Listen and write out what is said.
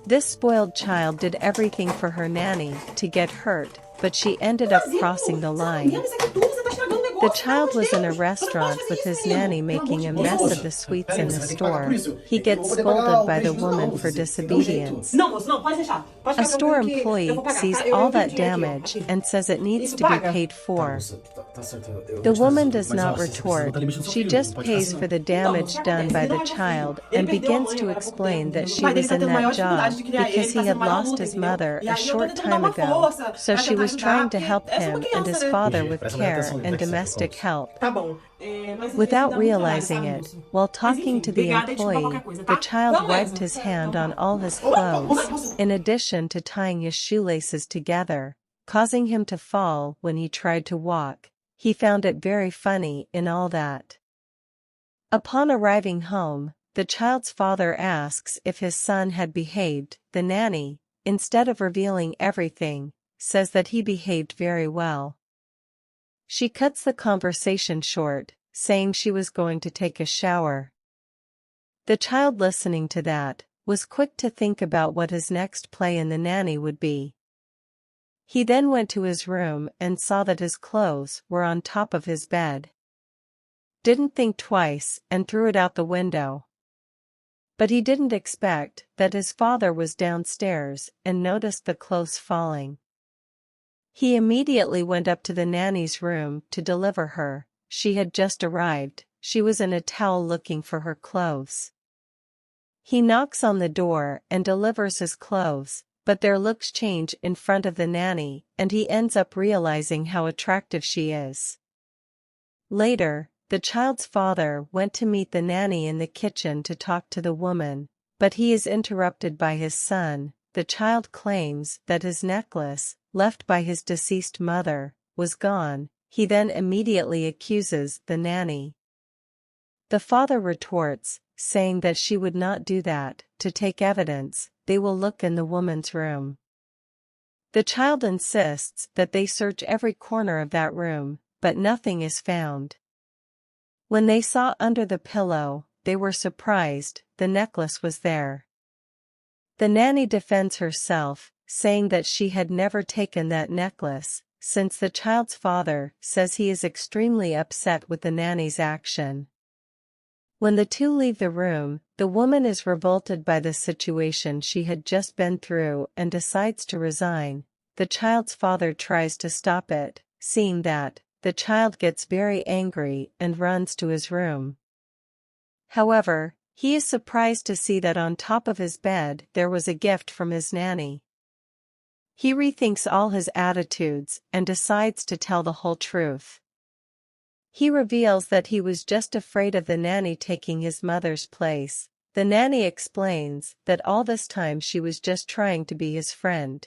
This spoiled child did everything for her nanny to get hurt, but she ended up crossing the line. The child was in a restaurant with his nanny making a mess of the sweets in the store. He gets scolded by the woman for disobedience. A store employee sees all that damage and says it needs to be paid for. The woman does not retort, she just pays for the damage done by the child and begins to explain that she was in that job because he had lost his mother a short time ago, so she was trying to help him and his father with care and domestic help. Without realizing it, while talking to the employee, the child wiped his hand on all his clothes, in addition to tying his shoelaces together, causing him to fall when he tried to walk. He found it very funny in all that. Upon arriving home, the child's father asks if his son had behaved. The nanny, instead of revealing everything, says that he behaved very well. She cuts the conversation short, saying she was going to take a shower. The child, listening to that, was quick to think about what his next play in the nanny would be. He then went to his room and saw that his clothes were on top of his bed. Didn't think twice and threw it out the window. But he didn't expect that his father was downstairs and noticed the clothes falling. He immediately went up to the nanny's room to deliver her. She had just arrived. She was in a towel looking for her clothes. He knocks on the door and delivers his clothes, but their looks change in front of the nanny, and he ends up realizing how attractive she is. Later, the child's father went to meet the nanny in the kitchen to talk to the woman, but he is interrupted by his son. The child claims that his necklace, left by his deceased mother, was gone. He then immediately accuses the nanny. The father retorts, saying that she would not do that. To take evidence, they will look in the woman's room. The child insists that they search every corner of that room, but nothing is found. When they saw under the pillow, they were surprised. The necklace was there. The nanny defends herself, saying that she had never taken that necklace, since the child's father says he is extremely upset with the nanny's action. When the two leave the room, the woman is revolted by the situation she had just been through and decides to resign. The child's father tries to stop it. Seeing that, the child gets very angry and runs to his room. However, he is surprised to see that on top of his bed there was a gift from his nanny. He rethinks all his attitudes and decides to tell the whole truth. He reveals that he was just afraid of the nanny taking his mother's place. The nanny explains that all this time she was just trying to be his friend.